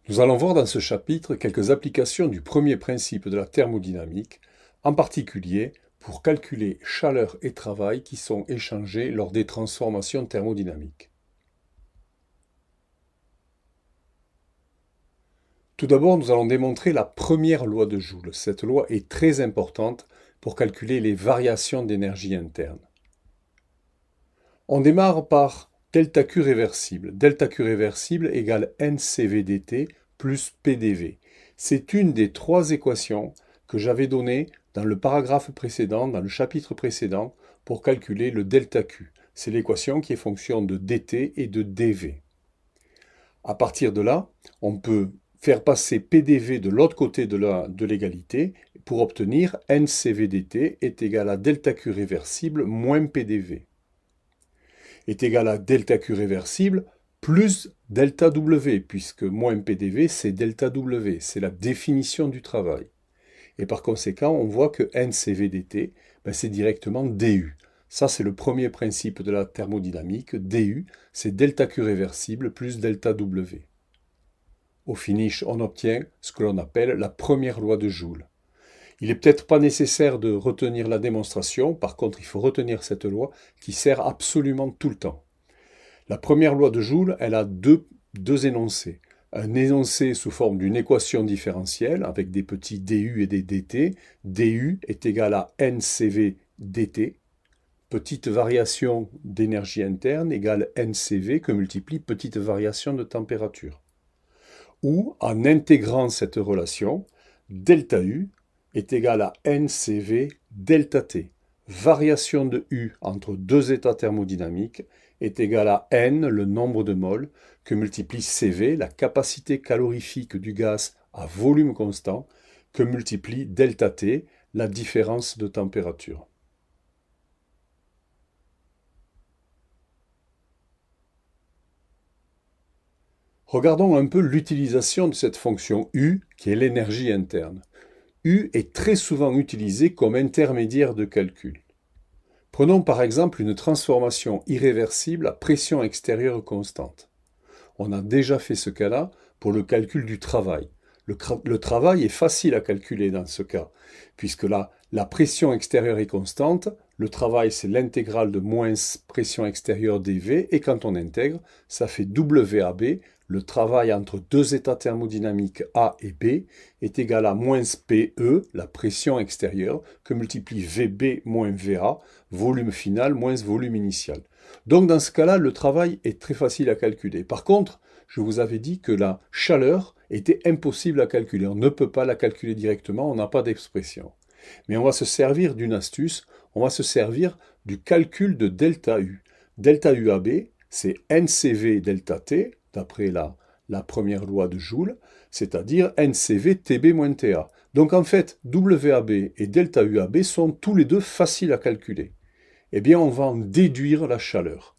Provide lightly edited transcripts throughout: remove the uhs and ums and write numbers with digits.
Nous allons voir dans ce chapitre quelques applications du premier principe de la thermodynamique, en particulier pour calculer chaleur et travail qui sont échangés lors des transformations thermodynamiques. Tout d'abord, nous allons démontrer la première loi de Joule. Cette loi est très importante pour calculer les variations d'énergie interne. On démarre par delta Q réversible. Delta Q réversible égale NCV dt plus PDV. C'est une des trois équations que j'avais données dans le paragraphe précédent, dans le chapitre précédent, pour calculer le delta Q. C'est l'équation qui est fonction de dt et de dv. À partir de là, on peut faire passer PDV de l'autre côté de l'égalité pour obtenir NCV dt est égal à delta Q réversible moins PDV est égal à delta Q réversible plus delta W, puisque moins PDV, c'est delta W, c'est la définition du travail. Et par conséquent, on voit que NCV dt, c'est directement DU. Ça, c'est le premier principe de la thermodynamique. DU, c'est delta Q réversible plus delta W. Au finish, on obtient ce que l'on appelle la première loi de Joule. Il n'est peut-être pas nécessaire de retenir la démonstration, par contre il faut retenir cette loi qui sert absolument tout le temps. La première loi de Joule, elle a deux énoncés. Un énoncé sous forme d'une équation différentielle avec des petits du et des dt. Du est égal à NCV dt. Petite variation d'énergie interne égale NCV que multiplie petite variation de température. Ou, en intégrant cette relation, delta U est égal à NCV delta T. Variation de U entre deux états thermodynamiques est égal à N, le nombre de moles, que multiplie CV, la capacité calorifique du gaz à volume constant, que multiplie delta T, la différence de température. Regardons un peu l'utilisation de cette fonction U, qui est l'énergie interne. U est très souvent utilisé comme intermédiaire de calcul. Prenons par exemple une transformation irréversible à pression extérieure constante. On a déjà fait ce cas-là pour le calcul du travail. Le travail est facile à calculer dans ce cas, puisque là, la pression extérieure est constante, le travail c'est l'intégrale de moins pression extérieure dV, et quand on intègre, ça fait WAB, le travail entre deux états thermodynamiques A et B est égal à moins PE, la pression extérieure, que multiplie VB moins VA, volume final moins volume initial. Donc dans ce cas-là, le travail est très facile à calculer. Par contre, je vous avais dit que la chaleur était impossible à calculer. On ne peut pas la calculer directement, on n'a pas d'expression. Mais on va se servir d'une astuce, on va se servir du calcul de delta U. Delta UAB, c'est NCV delta T, d'après la première loi de Joule, c'est-à-dire NCV TB moins TA. Donc en fait, WAB et delta UAB sont tous les deux faciles à calculer. Eh bien, on va en déduire la chaleur.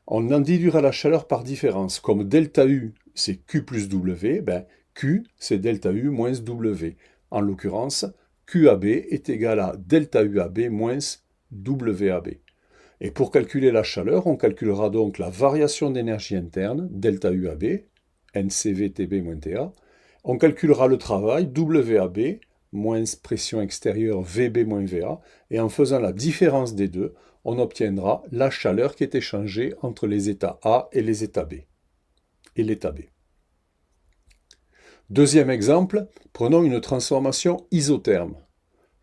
On en déduira la chaleur par différence. Comme delta U, c'est Q plus W, Q, c'est delta U moins W. En l'occurrence, QAB est égal à delta UAB moins WAB. Et pour calculer la chaleur, on calculera donc la variation d'énergie interne, delta UAB, NCV-TB moins TA. On calculera le travail, WAB, moins pression extérieure, VB moins VA. Et en faisant la différence des deux, on obtiendra la chaleur qui est échangée entre les états A et les états B. Et l'état B. Deuxième exemple, prenons une transformation isotherme.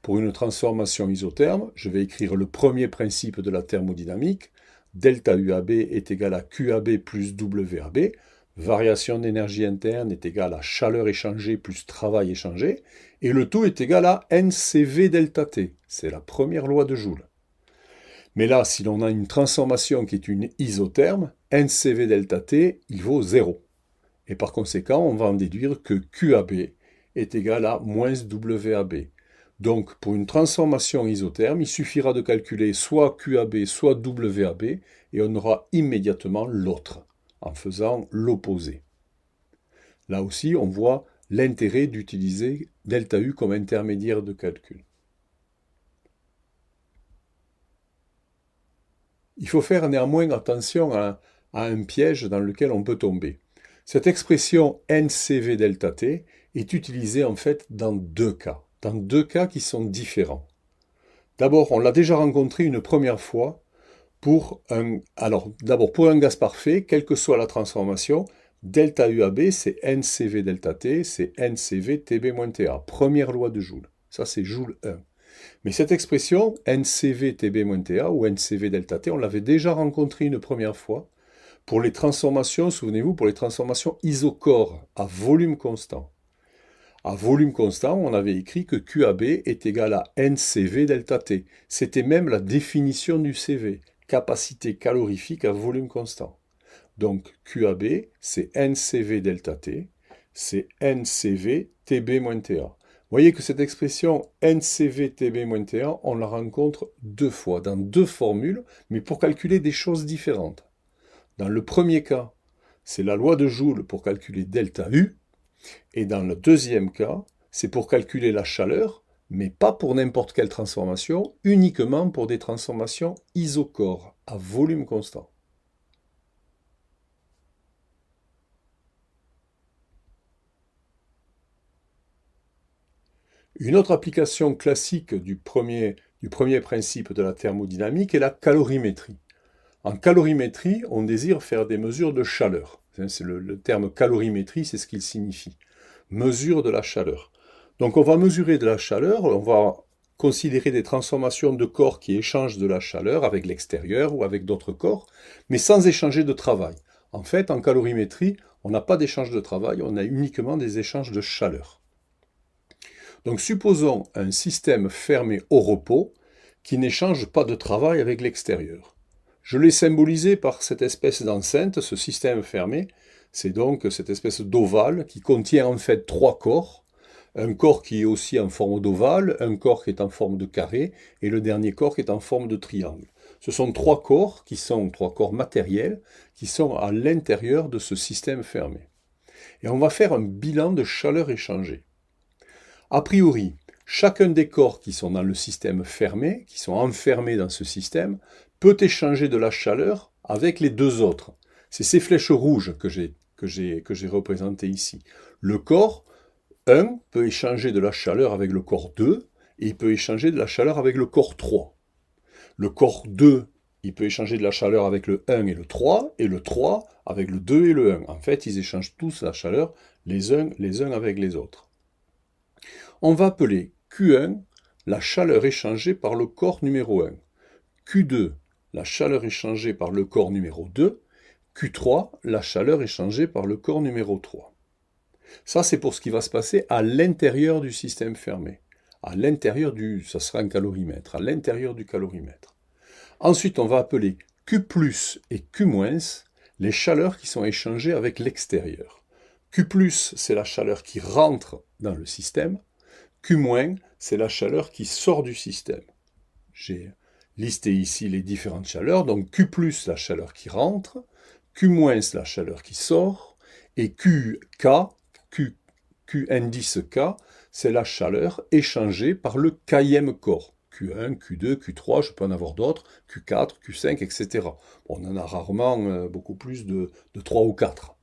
Pour une transformation isotherme, je vais écrire le premier principe de la thermodynamique. Delta UAB est égal à QAB plus WAB. Variation d'énergie interne est égale à chaleur échangée plus travail échangé. Et le tout est égal à NCV delta T. C'est la première loi de Joule. Mais là, si l'on a une transformation qui est une isotherme, NCV delta T, il vaut 0. Et par conséquent, on va en déduire que QAB est égal à moins WAB. Donc, pour une transformation isotherme, il suffira de calculer soit QAB, soit WAB, et on aura immédiatement l'autre, en faisant l'opposé. Là aussi, on voit l'intérêt d'utiliser delta U comme intermédiaire de calcul. Il faut faire néanmoins attention à un piège dans lequel on peut tomber. Cette expression NCV delta T est utilisée en fait dans deux cas qui sont différents. D'abord, on l'a déjà rencontré une première fois pour un gaz parfait, quelle que soit la transformation, delta UAB, c'est NCV delta T, c'est NCV TB-TA, première loi de Joule. Ça, c'est Joule 1. Mais cette expression, NCV TB-TA ou NCV delta T, on l'avait déjà rencontrée une première fois pour les transformations, souvenez-vous, pour les transformations isochore à volume constant. À volume constant, on avait écrit que QAB est égal à NCV delta T. C'était même la définition du CV, capacité calorifique à volume constant. Donc QAB, c'est NCV delta T, c'est NCV TB-TA. Vous voyez que cette expression NCV TB-TA, on la rencontre deux fois, dans deux formules, mais pour calculer des choses différentes. Dans le premier cas, c'est la loi de Joule pour calculer delta U, et dans le deuxième cas, c'est pour calculer la chaleur, mais pas pour n'importe quelle transformation, uniquement pour des transformations isochore, à volume constant. Une autre application classique du premier principe de la thermodynamique est la calorimétrie. En calorimétrie, on désire faire des mesures de chaleur. C'est le terme calorimétrie, c'est ce qu'il signifie. Mesure de la chaleur. Donc on va mesurer de la chaleur, on va considérer des transformations de corps qui échangent de la chaleur avec l'extérieur ou avec d'autres corps, mais sans échanger de travail. En fait, en calorimétrie, on n'a pas d'échange de travail, on a uniquement des échanges de chaleur. Donc supposons un système fermé au repos qui n'échange pas de travail avec l'extérieur. Je l'ai symbolisé par cette espèce d'enceinte, ce système fermé. C'est donc cette espèce d'ovale qui contient en fait trois corps. Un corps qui est aussi en forme d'ovale, un corps qui est en forme de carré et le dernier corps qui est en forme de triangle. Ce sont trois corps qui sont trois corps matériels qui sont à l'intérieur de ce système fermé. Et on va faire un bilan de chaleur échangée. A priori, chacun des corps qui sont dans le système fermé, qui sont enfermés dans ce système, peut échanger de la chaleur avec les deux autres. C'est ces flèches rouges que j'ai représentées ici. Le corps 1 peut échanger de la chaleur avec le corps 2 et il peut échanger de la chaleur avec le corps 3. Le corps 2, il peut échanger de la chaleur avec le 1 et le 3, et le 3 avec le 2 et le 1. En fait, ils échangent tous la chaleur les uns avec les autres. On va appeler Q1 la chaleur échangée par le corps numéro 1, Q2 la chaleur échangée par le corps numéro 2, Q3 la chaleur échangée par le corps numéro 3. Ça, c'est pour ce qui va se passer à l'intérieur du système fermé. À l'intérieur ça sera un calorimètre, à l'intérieur du calorimètre. Ensuite, on va appeler Q+, et Q-, les chaleurs qui sont échangées avec l'extérieur. Q+, c'est la chaleur qui rentre dans le système. Q-, c'est la chaleur qui sort du système. J'ai listé ici les différentes chaleurs. Donc Q+, la chaleur qui rentre, Q-, la chaleur qui sort, et QK, Q indice K, c'est la chaleur échangée par le kème corps. Q1, Q2, Q3, je peux en avoir d'autres, Q4, Q5, etc. On en a rarement beaucoup plus de 3 ou 4.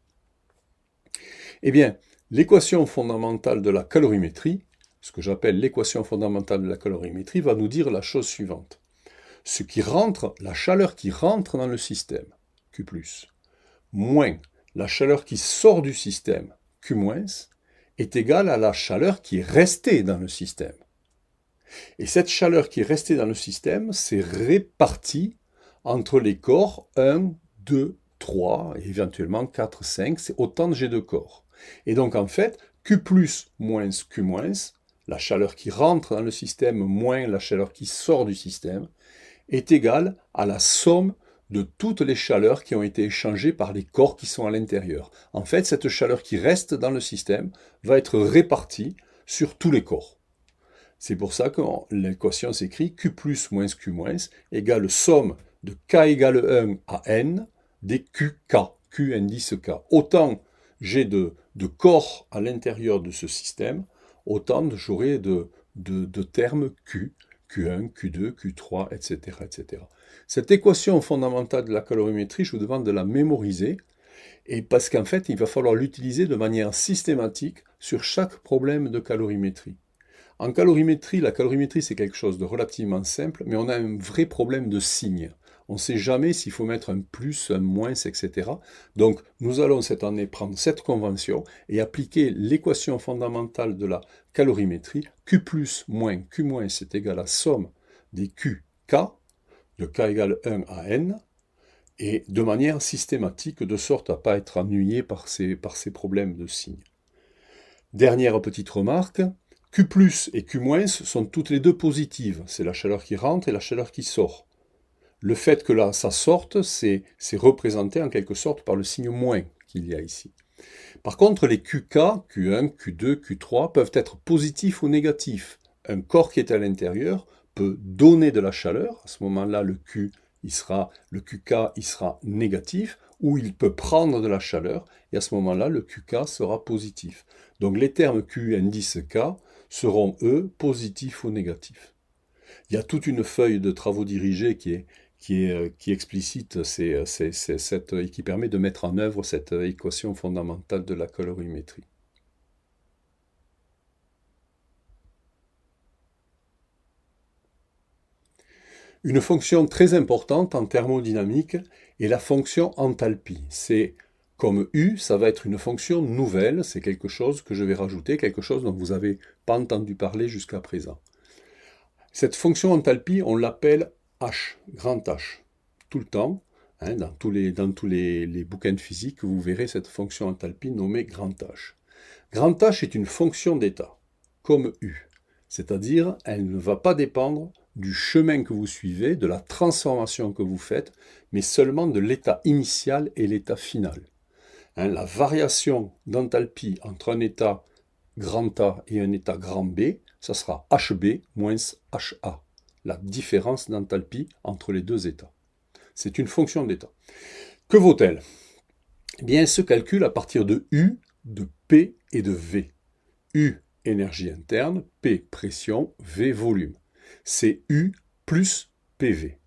Eh bien, l'équation fondamentale de la calorimétrie, ce que j'appelle l'équation fondamentale de la calorimétrie, va nous dire la chose suivante. Ce qui rentre, la chaleur qui rentre dans le système, Q+, moins la chaleur qui sort du système, Q-, est égale à la chaleur qui est restée dans le système. Et cette chaleur qui est restée dans le système, c'est réparti entre les corps 1, 2, 3, et éventuellement 4, 5, c'est autant de jets de corps. Et donc en fait, Q+, moins Q-, la chaleur qui rentre dans le système moins la chaleur qui sort du système, est égale à la somme de toutes les chaleurs qui ont été échangées par les corps qui sont à l'intérieur. En fait, cette chaleur qui reste dans le système va être répartie sur tous les corps. C'est pour ça que l'équation s'écrit Q+ moins Q- égale somme de K égale 1 à N des QK, Q indice K. Autant j'ai de corps à l'intérieur de ce système, autant j'aurai de termes Q, Q1, Q2, Q3, etc., etc. Cette équation fondamentale de la calorimétrie, je vous demande de la mémoriser Et parce qu'en fait, il va falloir l'utiliser de manière systématique sur chaque problème de calorimétrie. En calorimétrie, la calorimétrie, c'est quelque chose de relativement simple, mais on a un vrai problème de signe. On ne sait jamais s'il faut mettre un plus, un moins, etc. Donc, nous allons cette année prendre cette convention et appliquer l'équation fondamentale de la calorimétrie. Q plus moins Q moins, c'est égal à la somme des QK, de K égale 1 à N, et de manière systématique, de sorte à ne pas être ennuyé par ces problèmes de signes. Dernière petite remarque, Q plus et Q moins sont toutes les deux positives. C'est la chaleur qui rentre et la chaleur qui sort. Le fait que là, ça sorte, c'est représenté en quelque sorte par le signe moins qu'il y a ici. Par contre, les QK, Q1, Q2, Q3 peuvent être positifs ou négatifs. Un corps qui est à l'intérieur peut donner de la chaleur. À ce moment-là, le QK il sera négatif, ou il peut prendre de la chaleur, et à ce moment-là, le QK sera positif. Donc les termes Q indice K seront, eux, positifs ou négatifs. Il y a toute une feuille de travaux dirigés qui explicite et qui permet de mettre en œuvre cette équation fondamentale de la calorimétrie. Une fonction très importante en thermodynamique est la fonction enthalpie. C'est comme U, ça va être une fonction nouvelle, c'est quelque chose que je vais rajouter, quelque chose dont vous n'avez pas entendu parler jusqu'à présent. Cette fonction enthalpie, on l'appelle H, grand H, tout le temps. Hein, dans tous les bouquins de physique, vous verrez cette fonction enthalpie nommée grand H. Grand H est une fonction d'état, comme U. C'est-à-dire, elle ne va pas dépendre du chemin que vous suivez, de la transformation que vous faites, mais seulement de l'état initial et l'état final. Hein, la variation d'enthalpie entre un état grand A et un état grand B, ça sera HB moins HA, la différence d'enthalpie entre les deux états. C'est une fonction d'état. Que vaut-elle? Eh bien, elle se calcule à partir de U, de P et de V. U, énergie interne, P, pression, V, volume. C'est U plus PV.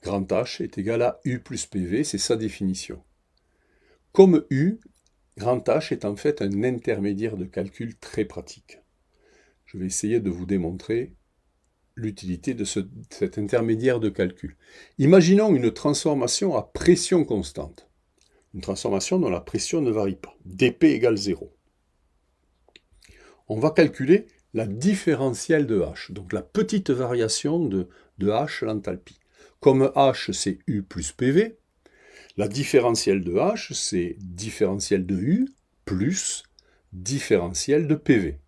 Grand H est égal à U plus PV, c'est sa définition. Comme U, grand H est en fait un intermédiaire de calcul très pratique. Je vais essayer de vous démontrer l'utilité de cet intermédiaire de calcul. Imaginons une transformation à pression constante. Une transformation dont la pression ne varie pas. dP égale 0. On va calculer la différentielle de H, donc la petite variation de H, l'enthalpie. Comme H, c'est U plus PV, la différentielle de H, c'est différentielle de U plus différentielle de PV.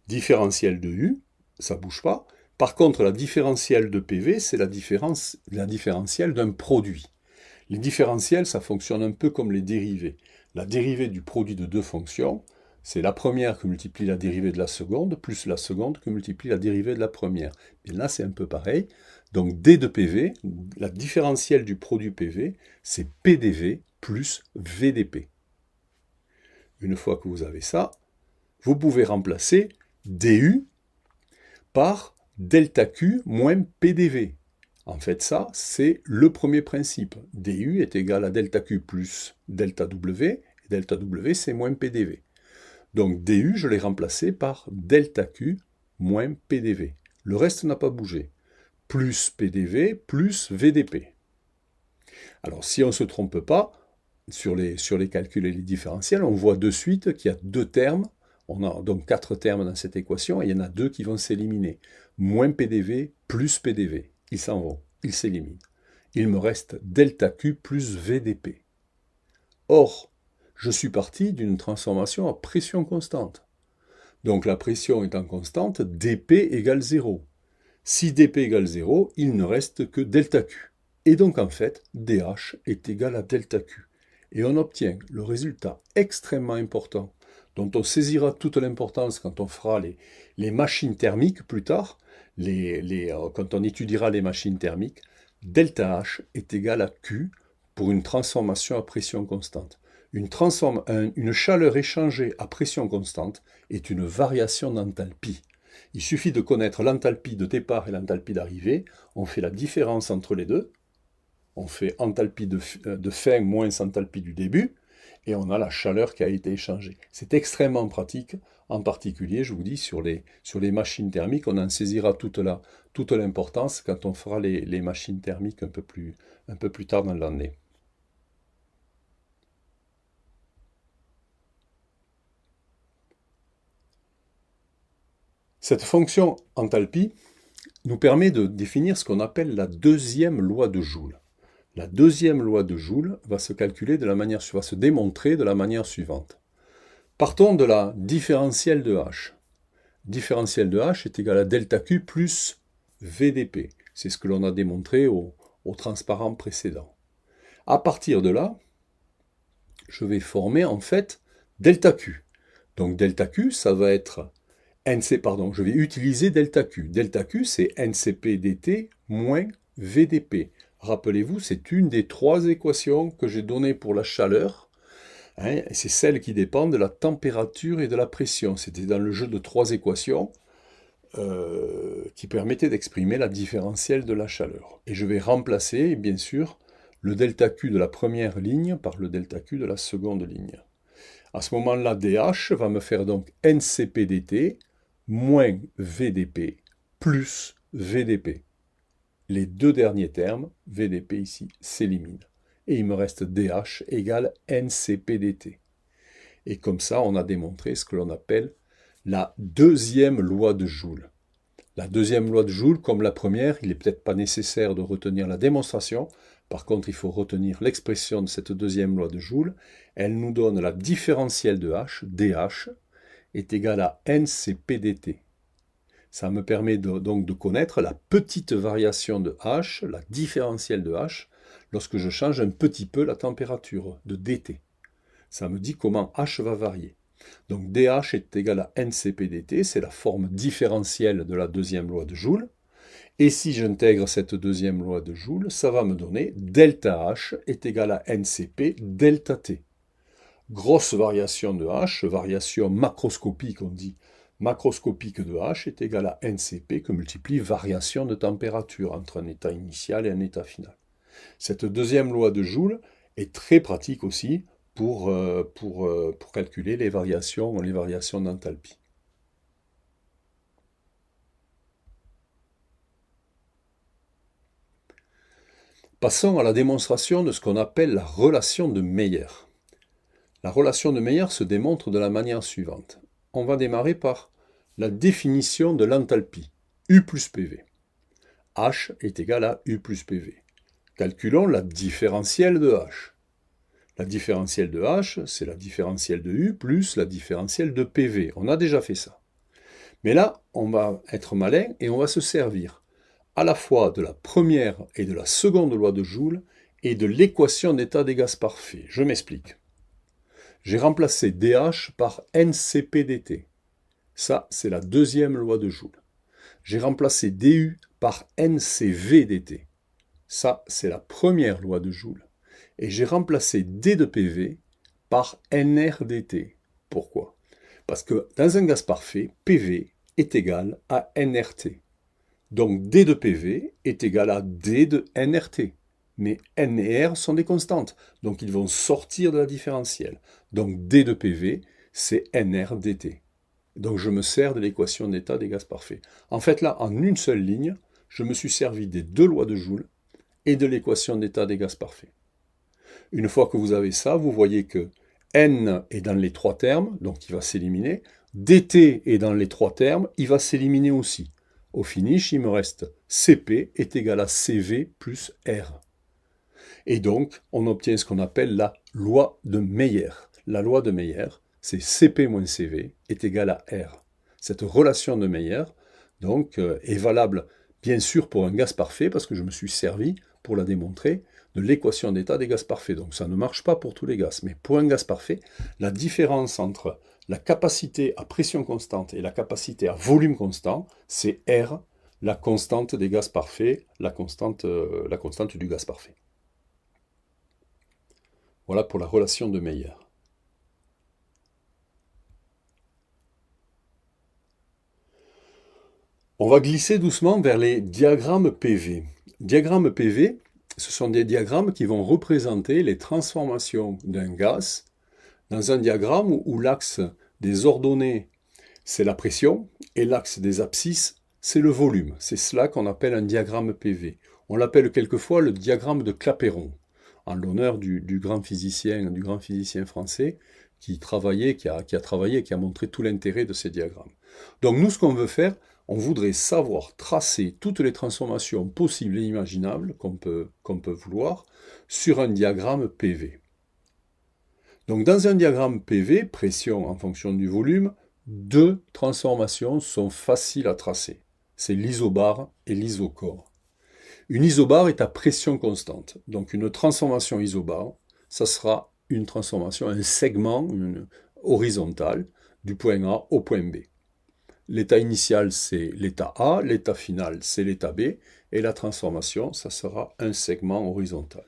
Différentielle de U, ça ne bouge pas. Par contre, la différentielle de PV, c'est la différentielle d'un produit. Les différentiels, ça fonctionne un peu comme les dérivés. La dérivée du produit de deux fonctions, c'est la première que multiplie la dérivée de la seconde, plus la seconde que multiplie la dérivée de la première. Et là, c'est un peu pareil. Donc, D de PV, la différentielle du produit PV, c'est PDV plus VDP. Une fois que vous avez ça, vous pouvez remplacer DU par delta Q moins PDV. En fait, ça, c'est le premier principe. DU est égal à delta Q plus delta W, et delta W, c'est moins PDV. Donc DU, je l'ai remplacé par delta Q moins PDV. Le reste n'a pas bougé. Plus PDV plus VDP. Alors, si on ne se trompe pas, sur les calculs et les différentiels, on voit de suite qu'il y a deux termes. On a donc 4 termes dans cette équation, et il y en a 2 qui vont s'éliminer. Moins PDV plus PDV. Ils s'en vont, ils s'éliminent. Il me reste delta Q plus VDP. Or, je suis parti d'une transformation à pression constante. Donc la pression étant constante, dP égale 0. Si dP égale 0, il ne reste que delta Q. Et donc en fait, dH est égal à delta Q. Et on obtient le résultat extrêmement important, dont on saisira toute l'importance quand on fera les machines thermiques plus tard, quand on étudiera les machines thermiques. Delta H est égal à Q pour une transformation à pression constante. Une chaleur échangée à pression constante est une variation d'enthalpie. Il suffit de connaître l'enthalpie de départ et l'enthalpie d'arrivée. On fait la différence entre les deux. On fait enthalpie de fin moins enthalpie du début, et on a la chaleur qui a été échangée. C'est extrêmement pratique, en particulier, je vous dis, sur les machines thermiques. On en saisira toute l'importance quand on fera les machines thermiques un peu plus tard dans l'année. Cette fonction enthalpie nous permet de définir ce qu'on appelle la deuxième loi de Joule. La deuxième loi de Joule va se démontrer de la manière suivante. Partons de la différentielle de H. Différentielle de H est égal à delta Q plus VdP. C'est ce que l'on a démontré au transparent précédent. À partir de là, je vais former en fait delta Q. Donc delta Q, ça va être je vais utiliser delta Q. Delta Q, c'est NCP dt moins VdP. Rappelez-vous, c'est une des trois équations que j'ai données pour la chaleur. Et c'est celle qui dépend de la température et de la pression. C'était dans le jeu de trois équations qui permettaient d'exprimer la différentielle de la chaleur. Et je vais remplacer, bien sûr, le delta Q de la première ligne par le delta Q de la seconde ligne. À ce moment-là, dH va me faire donc NCP dt moins VdP plus VdP. Les deux derniers termes, VdP ici, s'éliminent. Et il me reste dH égale NCP dt. Et comme ça, on a démontré ce que l'on appelle la deuxième loi de Joule. La deuxième loi de Joule, comme la première, il n'est peut-être pas nécessaire de retenir la démonstration. Par contre, il faut retenir l'expression de cette deuxième loi de Joule. Elle nous donne la différentielle de H, dH, est égale à NCP dt. Ça me permet donc de connaître la petite variation de H, la différentielle de H, lorsque je change un petit peu la température de dt. Ça me dit comment H va varier. Donc dH est égal à NCP dt, c'est la forme différentielle de la deuxième loi de Joule. Et si j'intègre cette deuxième loi de Joule, ça va me donner delta H est égal à NCP delta T. Grosse variation de H, variation macroscopique, on dit macroscopique de H est égal à NCP que multiplie variation de température entre un état initial et un état final. Cette deuxième loi de Joule est très pratique aussi pour calculer les variations d'enthalpie. Passons à la démonstration de ce qu'on appelle la relation de Meyer. La relation de Meyer se démontre de la manière suivante. On va démarrer par la définition de l'enthalpie, U plus PV. H est égal à U plus PV. Calculons la différentielle de H. La différentielle de H, c'est la différentielle de U plus la différentielle de PV. On a déjà fait ça. Mais là, on va être malin et on va se servir à la fois de la première et de la seconde loi de Joule et de l'équation d'état des gaz parfaits. Je m'explique. J'ai remplacé dH par NCP dt. Ça, c'est la deuxième loi de Joule. J'ai remplacé du par NCV dt. Ça, c'est la première loi de Joule. Et j'ai remplacé d de PV par NR dt. Pourquoi? Parce que dans un gaz parfait, PV est égal à nRT. Donc d de PV est égal à d de nRT. Mais n et r sont des constantes, donc ils vont sortir de la différentielle. Donc d de PV, c'est nR dt. Donc je me sers de l'équation d'état des gaz parfaits. En fait là, en une seule ligne, je me suis servi des deux lois de Joule et de l'équation d'état des gaz parfaits. Une fois que vous avez ça, vous voyez que n est dans les trois termes, donc il va s'éliminer. dt est dans les trois termes, il va s'éliminer aussi. Au finish, il me reste Cp est égal à Cv plus R. Et donc, on obtient ce qu'on appelle la loi de Meyer. La loi de Meyer, c'est Cp moins Cv est égal à R. Cette relation de Meyer, donc, est valable, bien sûr, pour un gaz parfait, parce que je me suis servi, pour la démontrer, de l'équation d'état des gaz parfaits. Donc, ça ne marche pas pour tous les gaz. Mais pour un gaz parfait, la différence entre la capacité à pression constante et la capacité à volume constant, c'est R, la constante des gaz parfaits, la constante du gaz parfait. Voilà pour la relation de Meyer. On va glisser doucement vers les diagrammes PV. Diagramme PV, ce sont des diagrammes qui vont représenter les transformations d'un gaz dans un diagramme où l'axe des ordonnées, c'est la pression, et l'axe des abscisses, c'est le volume. C'est cela qu'on appelle un diagramme PV. On l'appelle quelquefois le diagramme de Clapeyron, en l'honneur du grand physicien français qui a travaillé, qui a montré tout l'intérêt de ces diagrammes. Donc nous, ce qu'on veut faire, on voudrait savoir tracer toutes les transformations possibles et imaginables qu'on peut vouloir sur un diagramme PV. Donc dans un diagramme PV, pression en fonction du volume, deux transformations sont faciles à tracer. C'est l'isobar et l'isocore. Une isobar est à pression constante. Donc une transformation isobar, ça sera une transformation, un segment horizontal du point A au point B. L'état initial, c'est l'état A, l'état final, c'est l'état B, et la transformation, ça sera un segment horizontal.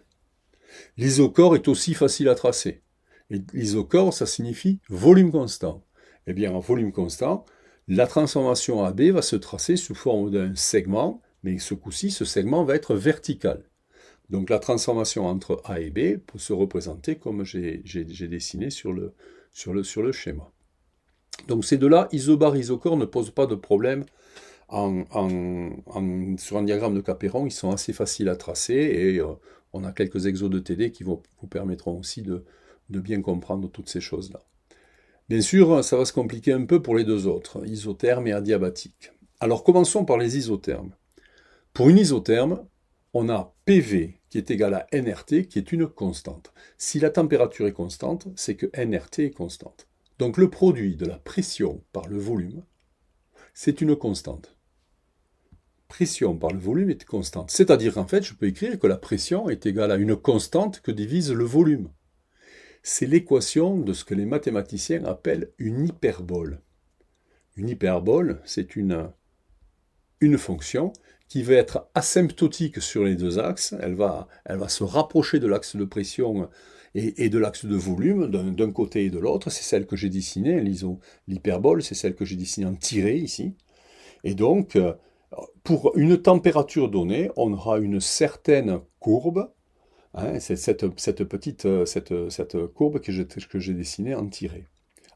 L'isocore est aussi facile à tracer. Et l'isocore, ça signifie volume constant. Eh bien, en volume constant, la transformation AB va se tracer sous forme d'un segment, mais ce coup-ci, ce segment va être vertical. Donc la transformation entre A et B peut se représenter comme j'ai dessiné sur le schéma. Donc ces deux-là, isobar et isocore, ne posent pas de problème sur un diagramme de Clapeyron. Ils sont assez faciles à tracer et on a quelques exos de TD qui vous permettront aussi de bien comprendre toutes ces choses-là. Bien sûr, ça va se compliquer un peu pour les deux autres, isotherme et adiabatique. Alors commençons par les isothermes. Pour une isotherme, on a PV qui est égal à nRT qui est une constante. Si la température est constante, c'est que nRT est constante. Donc le produit de la pression par le volume, c'est une constante. Pression par le volume est constante. C'est-à-dire qu'en fait, je peux écrire que la pression est égale à une constante que divise le volume. C'est l'équation de ce que les mathématiciens appellent une hyperbole. Une hyperbole, c'est une fonction qui va être asymptotique sur les deux axes. Elle va se rapprocher de l'axe de pression et de l'axe de volume d'un côté et de l'autre. C'est celle que j'ai dessinée, l'hyperbole, c'est celle que j'ai dessinée en tiré ici. Et donc, pour une température donnée, on aura une certaine courbe. Hein, c'est cette courbe que j'ai dessinée en tiré.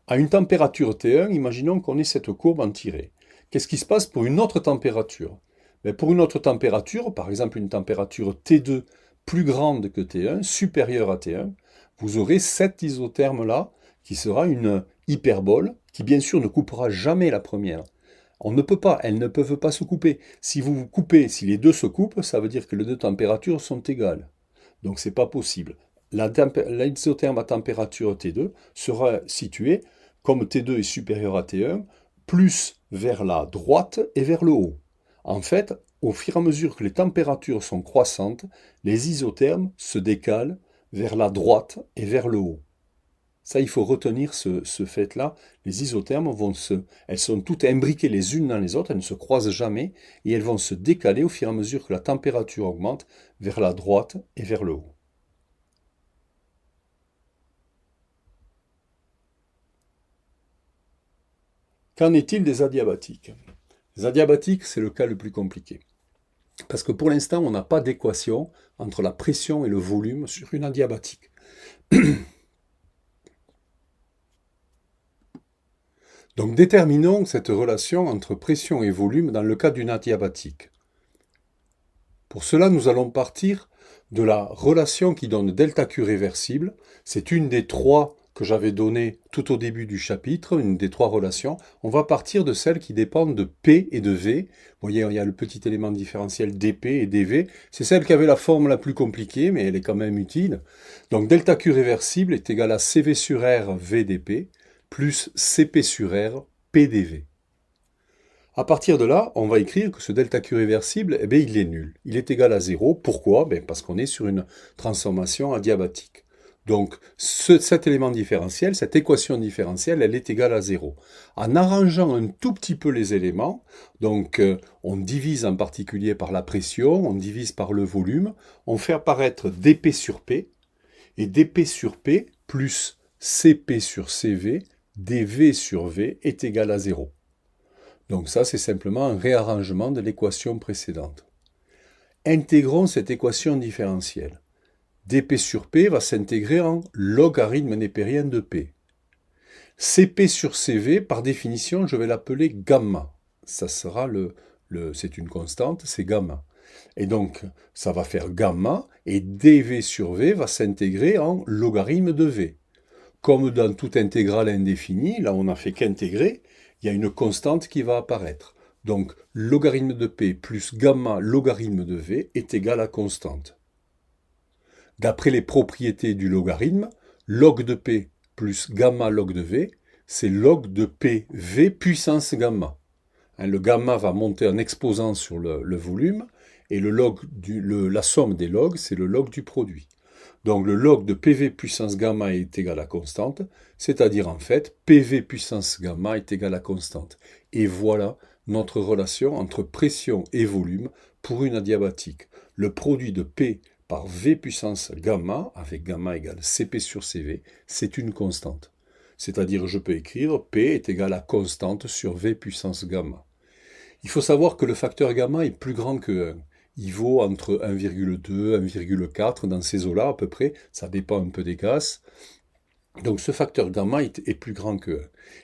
À une température T1, imaginons qu'on ait cette courbe en tiré. Qu'est-ce qui se passe pour une autre température? Mais pour une autre température, par exemple une température T2 plus grande que T1, supérieure à T1, vous aurez cet isotherme-là qui sera une hyperbole qui bien sûr ne coupera jamais la première. On ne peut pas, elles ne peuvent pas se couper. Si vous vous coupez, si les deux se coupent, ça veut dire que les deux températures sont égales. Donc c'est pas possible. L'isotherme à température T2 sera situé, comme T2 est supérieur à T1, plus vers la droite et vers le haut. En fait, au fur et à mesure que les températures sont croissantes, les isothermes se décalent vers la droite et vers le haut. Ça, il faut retenir ce fait-là. Les isothermes elles sont toutes imbriquées les unes dans les autres, elles ne se croisent jamais, et elles vont se décaler au fur et à mesure que la température augmente vers la droite et vers le haut. Qu'en est-il des adiabatiques? Les adiabatiques, c'est le cas le plus compliqué. Parce que pour l'instant, on n'a pas d'équation entre la pression et le volume sur une adiabatique. Donc déterminons cette relation entre pression et volume dans le cas d'une adiabatique. Pour cela, nous allons partir de la relation qui donne delta Q réversible. C'est une des trois que j'avais données tout au début du chapitre, une des trois relations. On va partir de celles qui dépendent de P et de V. Vous voyez, il y a le petit élément différentiel dP et dV. C'est celle qui avait la forme la plus compliquée, mais elle est quand même utile. Donc delta Q réversible est égal à CV sur R VdP plus Cp sur R PdV. À partir de là, on va écrire que ce delta Q réversible, il est nul. Il est égal à 0. Pourquoi? Parce qu'on est sur une transformation adiabatique. Donc cet élément différentiel, cette équation différentielle, elle est égale à 0. En arrangeant un tout petit peu les éléments, donc on divise en particulier par la pression, on divise par le volume, on fait apparaître dP sur P, et dP sur P plus Cp sur Cv, dV sur V est égal à 0. Donc ça, c'est simplement un réarrangement de l'équation précédente. Intégrons cette équation différentielle. dP sur P va s'intégrer en logarithme népérien de P. Cp sur Cv, par définition, je vais l'appeler gamma. Ça sera c'est une constante, c'est gamma. Et donc, ça va faire gamma, et dV sur V va s'intégrer en logarithme de V. Comme dans toute intégrale indéfinie, là on n'a fait qu'intégrer, il y a une constante qui va apparaître. Donc, logarithme de P plus gamma logarithme de V est égal à constante. D'après les propriétés du logarithme, log de P plus gamma log de V, c'est log de PV puissance gamma. Le gamma va monter en exposant sur le volume, et la somme des logs, c'est le log du produit. Donc le log de PV puissance gamma est égal à constante, c'est-à-dire en fait, PV puissance gamma est égal à constante. Et voilà notre relation entre pression et volume pour une adiabatique. Le produit de P par V puissance gamma, avec gamma égale Cp sur Cv, c'est une constante. C'est-à-dire je peux écrire P est égal à constante sur V puissance gamma. Il faut savoir que le facteur gamma est plus grand que 1. Il vaut entre 1,2 et 1,4 dans ces eaux-là à peu près, ça dépend un peu des gaz. Donc ce facteur gamma est plus grand que 1.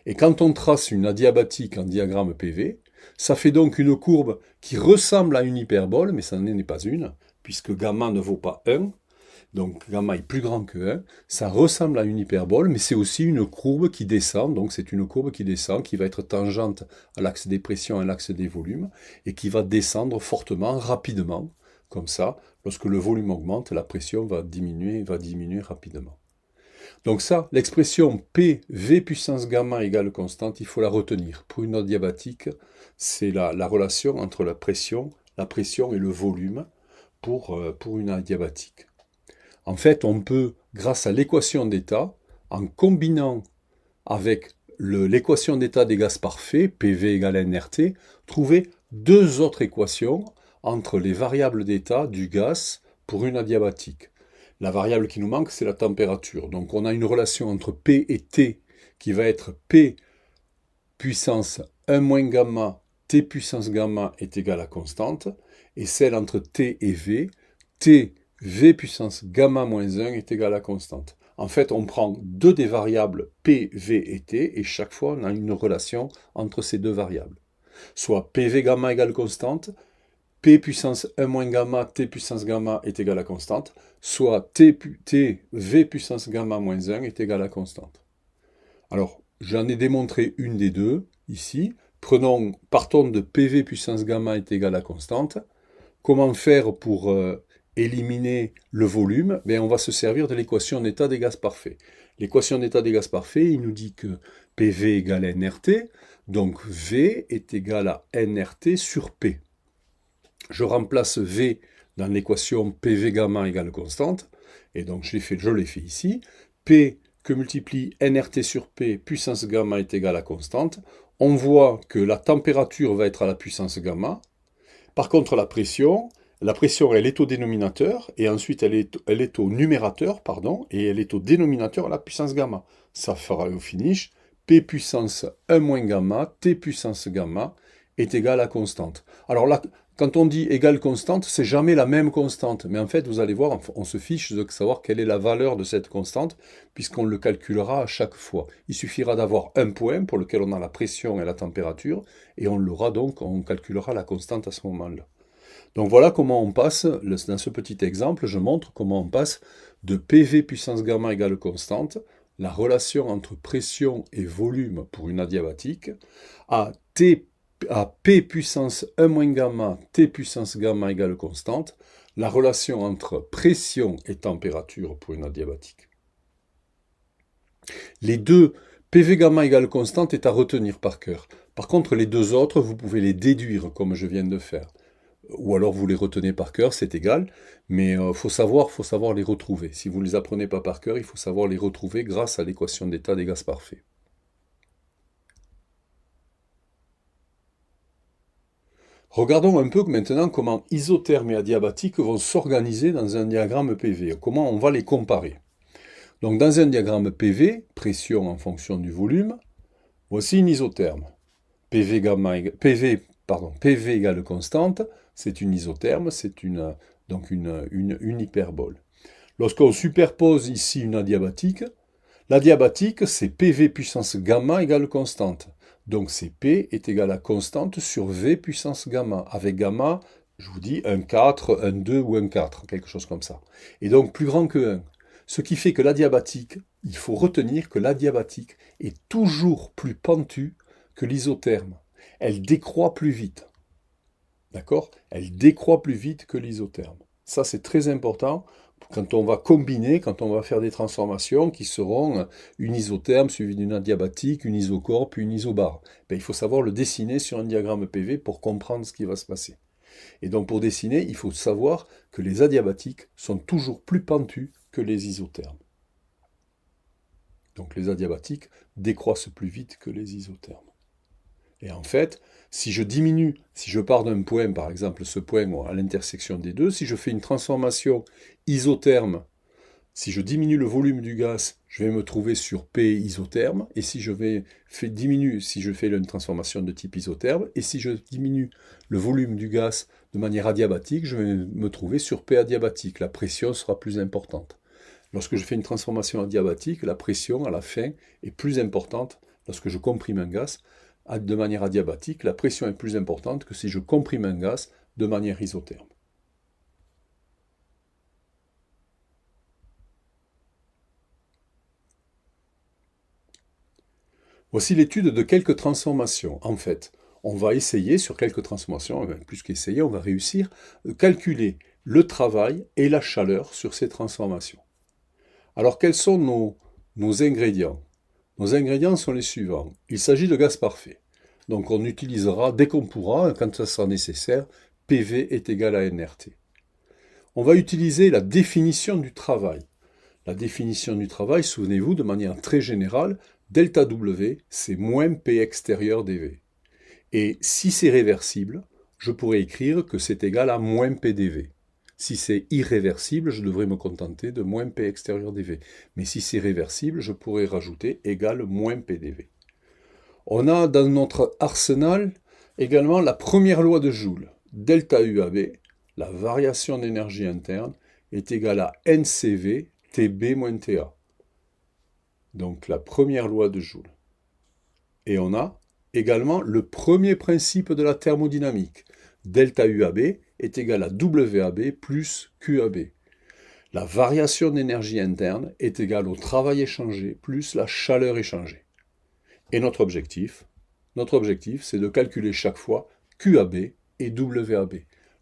Et quand on trace une adiabatique en diagramme PV, ça fait donc une courbe qui ressemble à une hyperbole, mais ça n'en est pas une, puisque gamma ne vaut pas 1. Donc gamma est plus grand que 1, ça ressemble à une hyperbole, mais c'est aussi une courbe qui descend, donc c'est une courbe qui descend, qui va être tangente à l'axe des pressions et à l'axe des volumes, et qui va descendre fortement, rapidement, comme ça. Lorsque le volume augmente, la pression va diminuer rapidement. Donc ça, l'expression PV puissance gamma égale constante, il faut la retenir. Pour une adiabatique, c'est la relation entre la pression et le volume pour une adiabatique. En fait, on peut, grâce à l'équation d'état, en combinant avec l'équation d'état des gaz parfaits, PV égale nRT, trouver deux autres équations entre les variables d'état du gaz pour une adiabatique. La variable qui nous manque, c'est la température. Donc on a une relation entre P et T qui va être P puissance 1 moins gamma, T puissance gamma est égale à constante, et celle entre T et V, T V puissance gamma moins 1 est égal à constante. En fait, on prend deux des variables P, V et T, et chaque fois, on a une relation entre ces deux variables. Soit PV gamma égale constante, P puissance 1 moins gamma, T puissance gamma est égal à constante, soit V puissance gamma moins 1 est égal à constante. Alors, j'en ai démontré une des deux, ici. Partons de PV puissance gamma est égal à constante. Comment faire pour éliminer le volume? On va se servir de l'équation d'état des gaz parfaits. L'équation d'état des gaz parfaits, il nous dit que PV égale nRT, donc V est égal à nRT sur P. Je remplace V dans l'équation PV gamma égale constante, et donc je l'ai fait ici. P que multiplie nRT sur P puissance gamma est égal à constante. On voit que la température va être à la puissance gamma. Par contre, la pression, elle est au dénominateur, et ensuite elle est au numérateur, et elle est au dénominateur à la puissance gamma. Ça fera au finish, P puissance 1 moins gamma, T puissance gamma est égal à constante. Alors là, quand on dit égale constante, c'est jamais la même constante, mais en fait, vous allez voir, on se fiche de savoir quelle est la valeur de cette constante, puisqu'on le calculera à chaque fois. Il suffira d'avoir un point pour lequel on a la pression et la température, et on l'aura donc, on calculera la constante à ce moment-là. Donc voilà comment on passe, dans ce petit exemple, je montre comment on passe de PV puissance gamma égale constante, la relation entre pression et volume pour une adiabatique, à P puissance 1 moins gamma, T puissance gamma égale constante, la relation entre pression et température pour une adiabatique. Les deux, PV gamma égale constante, est à retenir par cœur. Par contre, les deux autres, vous pouvez les déduire comme je viens de faire. Ou alors vous les retenez par cœur, c'est égal, mais il faut savoir les retrouver. Si vous ne les apprenez pas par cœur, il faut savoir les retrouver grâce à l'équation d'état des gaz parfaits. Regardons un peu maintenant comment isotherme et adiabatique vont s'organiser dans un diagramme PV, comment on va les comparer. Donc dans un diagramme PV, pression en fonction du volume, voici une isotherme. PV égale constante, c'est une isotherme, donc une hyperbole. Lorsqu'on superpose ici une adiabatique, l'adiabatique, c'est PV puissance gamma égale constante. Donc Cp est égal à constante sur V puissance gamma. Avec gamma, je vous dis un 4, un 2 ou un 4, quelque chose comme ça. Et donc plus grand que 1. Ce qui fait que l'adiabatique, il faut retenir que l'adiabatique est toujours plus pentue que l'isotherme. Elle décroît plus vite. D'accord? Elle décroît plus vite que l'isotherme. Ça, c'est très important quand on va combiner, quand on va faire des transformations qui seront une isotherme suivie d'une adiabatique, une isochore, puis une isobare. Il faut savoir le dessiner sur un diagramme PV pour comprendre ce qui va se passer. Et donc pour dessiner, il faut savoir que les adiabatiques sont toujours plus pentues que les isothermes. Donc les adiabatiques décroissent plus vite que les isothermes. Et en fait, si je pars d'un point, par exemple ce point à l'intersection des deux, si je fais une transformation isotherme, si je diminue le volume du gaz, je vais me trouver sur P isotherme, et si je fais une transformation de type isotherme, et si je diminue le volume du gaz de manière adiabatique, je vais me trouver sur P adiabatique. La pression sera plus importante. Lorsque je fais une transformation adiabatique, la pression à la fin est plus importante. Lorsque je comprime un gaz de manière adiabatique, la pression est plus importante que si je comprime un gaz de manière isotherme. Voici l'étude de quelques transformations. En fait, on va essayer sur quelques transformations, plus qu'essayer, on va réussir à calculer le travail et la chaleur sur ces transformations. Alors, quels sont nos ingrédients? Nos ingrédients sont les suivants. Il s'agit de gaz parfait. Donc, on utilisera, dès qu'on pourra, quand ça sera nécessaire, PV est égal à nRT. On va utiliser la définition du travail. La définition du travail, souvenez-vous, de manière très générale, delta W, c'est moins P extérieur dV. Et si c'est réversible, je pourrais écrire que c'est égal à moins PdV. Si c'est irréversible, je devrais me contenter de moins P extérieur dV. Mais si c'est réversible, je pourrais rajouter égal moins PdV. On a dans notre arsenal également la première loi de Joule. Delta UAB, la variation d'énergie interne, est égale à NCV TB moins TA. Donc la première loi de Joule. Et on a également le premier principe de la thermodynamique. Delta UAB est égal à WAB plus QAB. La variation d'énergie interne est égale au travail échangé plus la chaleur échangée. Et notre objectif, c'est de calculer chaque fois QAB et WAB,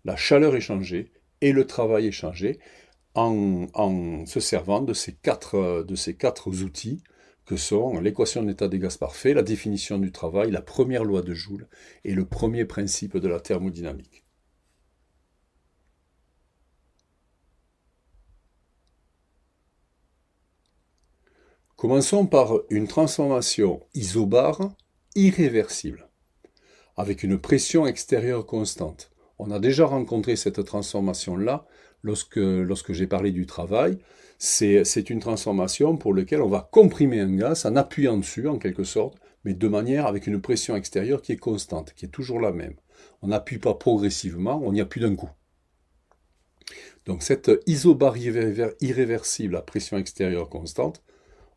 la chaleur échangée et le travail échangé, en se servant de ces quatre outils que sont l'équation de l'état des gaz parfait, la définition du travail, la première loi de Joule et le premier principe de la thermodynamique. Commençons par une transformation isobare irréversible, avec une pression extérieure constante. On a déjà rencontré cette transformation-là lorsque j'ai parlé du travail. C'est une transformation pour laquelle on va comprimer un gaz en appuyant dessus, en quelque sorte, mais de manière avec une pression extérieure qui est constante, qui est toujours la même. On n'appuie pas progressivement, on y appuie d'un coup. Donc cette isobare irréversible à pression extérieure constante,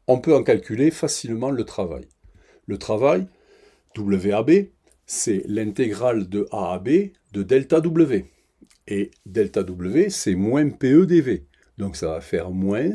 on peut en calculer facilement le travail. Le travail, WAB, c'est l'intégrale de A à B de delta W. Et delta W, c'est moins PEdV. Donc ça va faire moins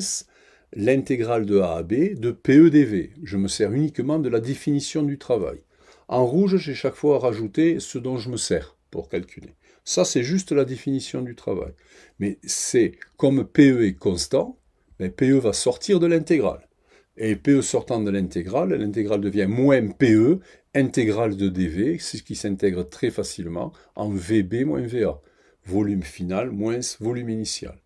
l'intégrale de A à B de PEdV. Je me sers uniquement de la définition du travail. En rouge, j'ai chaque fois rajouté ce dont je me sers pour calculer. Ça, c'est juste la définition du travail. Mais c'est comme PE est constant, PE va sortir de l'intégrale. Et PE sortant de l'intégrale devient moins PE, intégrale de dV, c'est ce qui s'intègre très facilement en VB moins VA. Volume final moins volume initial.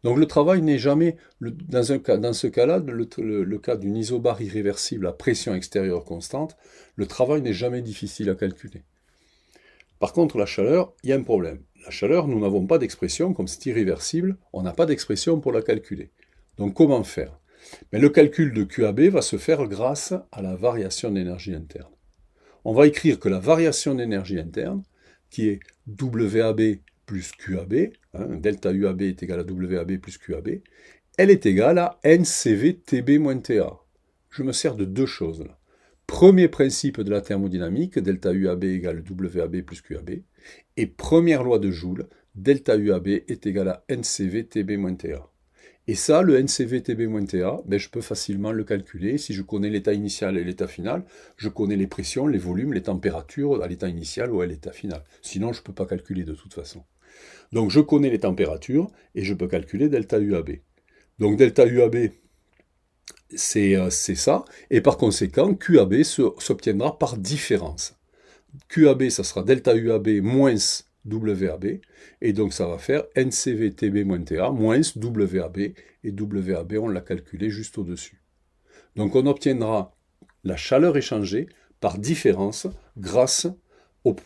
Donc le travail n'est jamais, dans ce cas-là, le cas d'une isobare irréversible à pression extérieure constante, le travail n'est jamais difficile à calculer. Par contre, la chaleur, il y a un problème. La chaleur, nous n'avons pas d'expression, comme c'est irréversible, on n'a pas d'expression pour la calculer. Donc comment faire? Mais le calcul de QAB va se faire grâce à la variation d'énergie interne. On va écrire que la variation d'énergie interne, qui est WAB plus QAB, hein, delta UAB est égal à WAB plus QAB, elle est égale à NCV TB moins TA. Je me sers de deux choses là. Premier principe de la thermodynamique, delta UAB égale WAB plus QAB, et première loi de Joule, delta UAB est égal à NCV TB moins TA. Et ça, le NCV TB-TA, ben, je peux facilement le calculer. Si je connais l'état initial et l'état final, je connais les pressions, les volumes, les températures à l'état initial ou à l'état final. Sinon, je ne peux pas calculer de toute façon. Donc, je connais les températures et je peux calculer delta UAB. Donc, delta UAB, c'est ça. Et par conséquent, QAB s'obtiendra par différence. QAB, ça sera delta UAB moins WAB, et donc ça va faire NCV TB moins TA moins WAB, et WAB on l'a calculé juste au-dessus. Donc on obtiendra la chaleur échangée par différence grâce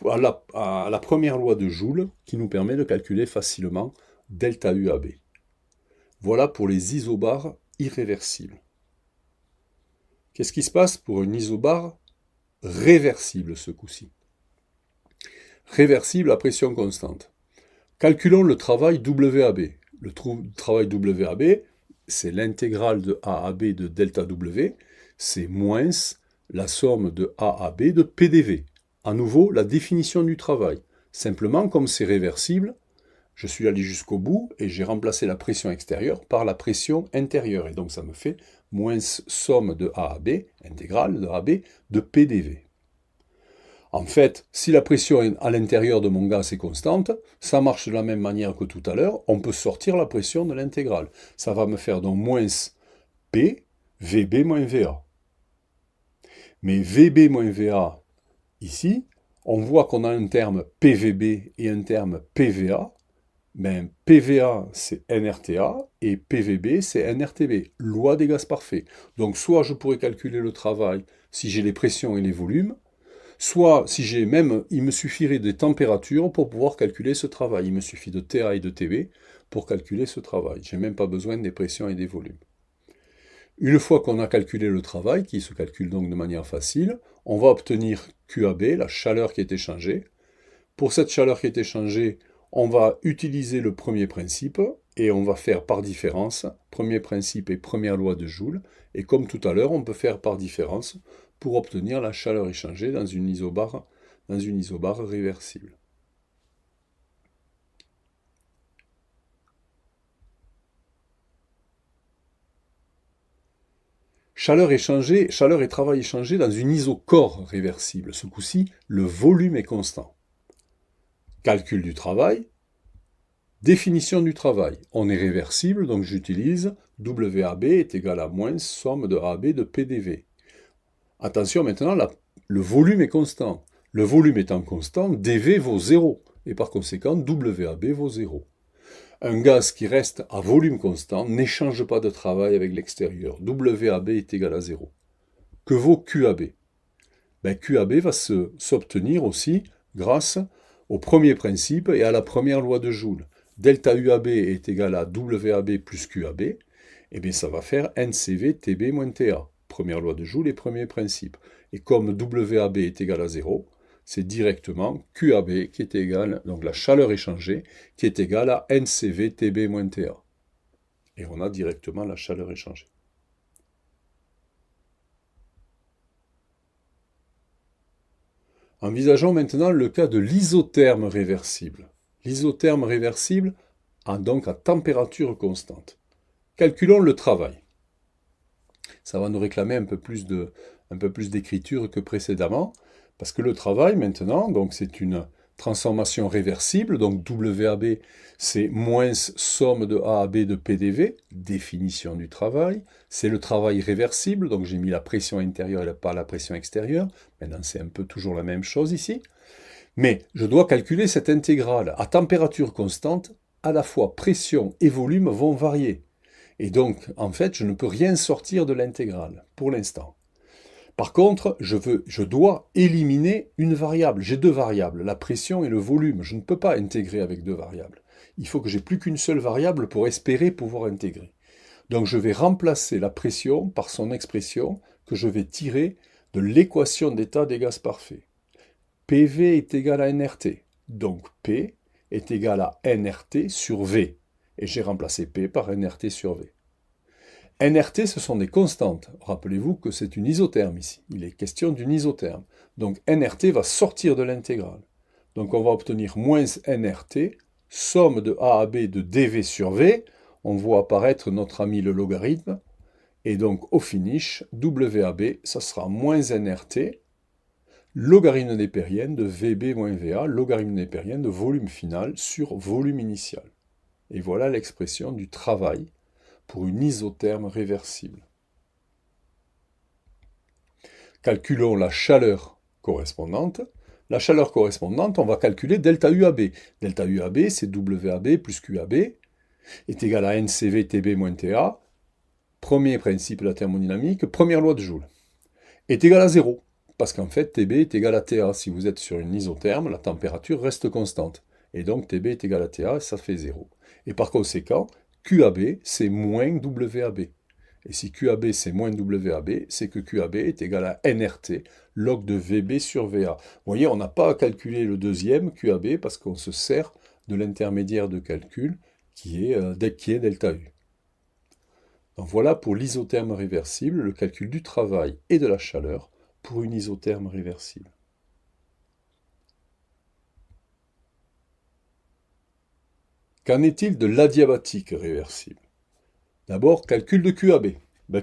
à la première loi de Joule qui nous permet de calculer facilement delta UAB. Voilà pour les isobars irréversibles. Qu'est-ce qui se passe pour une isobar réversible ce coup-ci? Réversible à pression constante. Calculons le travail WAB. Le travail WAB, c'est l'intégrale de A à B de delta W, c'est moins la somme de A à B de PDV. À nouveau, la définition du travail. Simplement, comme c'est réversible, je suis allé jusqu'au bout et j'ai remplacé la pression extérieure par la pression intérieure. Et donc ça me fait moins somme de A à B, intégrale de A à B, de PDV. En fait, si la pression à l'intérieur de mon gaz est constante, ça marche de la même manière que tout à l'heure, on peut sortir la pression de l'intégrale. Ça va me faire donc moins P, VB moins VA. Mais VB moins VA, ici, on voit qu'on a un terme PVB et un terme PVA. Ben, PVA, c'est NRTA, et PVB, c'est NRTB, loi des gaz parfaits. Donc soit je pourrais calculer le travail si j'ai les pressions et les volumes, soit, si j'ai même, il me suffirait des températures pour pouvoir calculer ce travail. Il me suffit de TA et de TB pour calculer ce travail. Je n'ai même pas besoin des pressions et des volumes. Une fois qu'on a calculé le travail, qui se calcule donc de manière facile, on va obtenir QAB, la chaleur qui est échangée. Pour cette chaleur qui est échangée, on va utiliser le premier principe et on va faire par différence, premier principe et première loi de Joule. Et comme tout à l'heure, on peut faire par différence pour obtenir la chaleur échangée dans une isobar réversible. Chaleur et travail échangé dans une isocore réversible. Ce coup-ci, le volume est constant. Calcul du travail, définition du travail. On est réversible, donc j'utilise WAB est égal à moins somme de AB de PDV. Attention maintenant, le volume est constant. Le volume étant constant, dV vaut 0, et par conséquent, WAB vaut 0. Un gaz qui reste à volume constant n'échange pas de travail avec l'extérieur. WAB est égal à 0. Que vaut QAB? Ben, QAB va s'obtenir aussi grâce au premier principe et à la première loi de Joule. Delta UAB est égal à WAB plus QAB, et bien ça va faire NCV TB moins TA. Première loi de Joule et premier principe. Et comme WAB est égal à 0, c'est directement QAB qui est égal, donc la chaleur échangée, qui est égale à NCV TB moins TA. Et on a directement la chaleur échangée. Envisageons maintenant le cas de l'isotherme réversible. L'isotherme réversible a donc à température constante. Calculons le travail. Ça va nous réclamer un peu plus d'écriture que précédemment, parce que le travail maintenant, donc c'est une transformation réversible, donc WAB c'est moins somme de A à B de PDV, définition du travail, c'est le travail réversible, donc j'ai mis la pression intérieure et pas la pression extérieure, maintenant c'est un peu toujours la même chose ici, mais je dois calculer cette intégrale à température constante, à la fois pression et volume vont varier. Et donc, en fait, je ne peux rien sortir de l'intégrale, pour l'instant. Par contre, je dois éliminer une variable. J'ai deux variables, la pression et le volume. Je ne peux pas intégrer avec deux variables. Il faut que j'ai plus qu'une seule variable pour espérer pouvoir intégrer. Donc je vais remplacer la pression par son expression que je vais tirer de l'équation d'état des gaz parfaits. PV est égal à NRT. Donc P est égal à nRT sur V. Et j'ai remplacé P par nRT sur V. nRT, ce sont des constantes. Rappelez-vous que c'est une isotherme ici. Il est question d'une isotherme. Donc nRT va sortir de l'intégrale. Donc on va obtenir moins nRT, somme de A à B de dV sur V. On voit apparaître notre ami le logarithme. Et donc au finish, WAB, ça sera moins nRT, logarithme népérien de VB moins VA, logarithme népérien de volume final sur volume initial. Et voilà l'expression du travail pour une isotherme réversible. Calculons la chaleur correspondante. La chaleur correspondante, on va calculer delta UAB. Delta UAB, c'est WAB plus QAB, est égal à NCV TB moins TA. Premier principe de la thermodynamique, première loi de Joule, est égal à 0. Parce qu'en fait, TB est égal à TA. Si vous êtes sur une isotherme, la température reste constante. Et donc, TB est égal à TA, et ça fait 0. Et par conséquent, QAB, c'est moins WAB. Et si QAB, c'est moins WAB, c'est que QAB est égal à NRT, log de VB sur VA. Vous voyez, on n'a pas à calculer le deuxième, QAB, parce qu'on se sert de l'intermédiaire de calcul qui est delta U. Donc voilà pour l'isotherme réversible, le calcul du travail et de la chaleur pour une isotherme réversible. Qu'en est-il de l'adiabatique réversible? D'abord, calcul de QAB.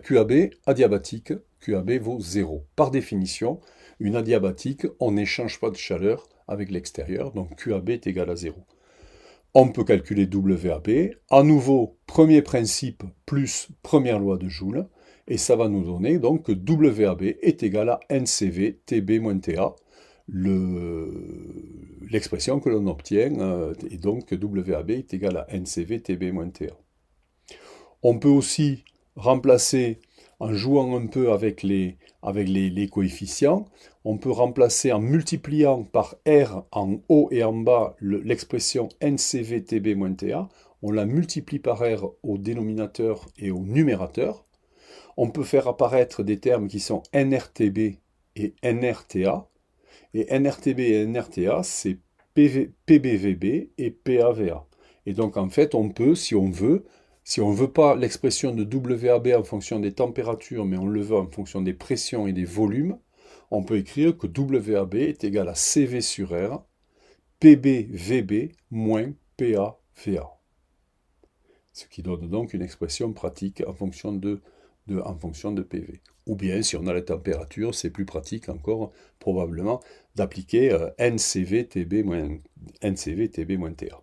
QAB, adiabatique, QAB vaut 0. Par définition, une adiabatique, on n'échange pas de chaleur avec l'extérieur, donc QAB est égal à 0. On peut calculer WAB. À nouveau, premier principe plus première loi de Joule. Et ça va nous donner donc que WAB est égal à NCV TB moins TA. L'expression que l'on obtient est donc que WAB est égal à NCV TB moins TA. On peut aussi remplacer, en jouant un peu avec les coefficients, on peut remplacer en multipliant par R en haut et en bas l'expression NCV-TB-TA, on la multiplie par R au dénominateur et au numérateur. On peut faire apparaître des termes qui sont NRTB et NRTA. Et NRTB et NRTA, c'est PBVB et PAVA. Et donc en fait, on peut, si on veut pas l'expression de WAB en fonction des températures, mais on le veut en fonction des pressions et des volumes, on peut écrire que WAB est égal à CV sur R, PBVB moins PAVA. Ce qui donne donc une expression pratique en fonction de PV. Ou bien, si on a la température, c'est plus pratique encore, probablement, d'appliquer NCV TB moins TA.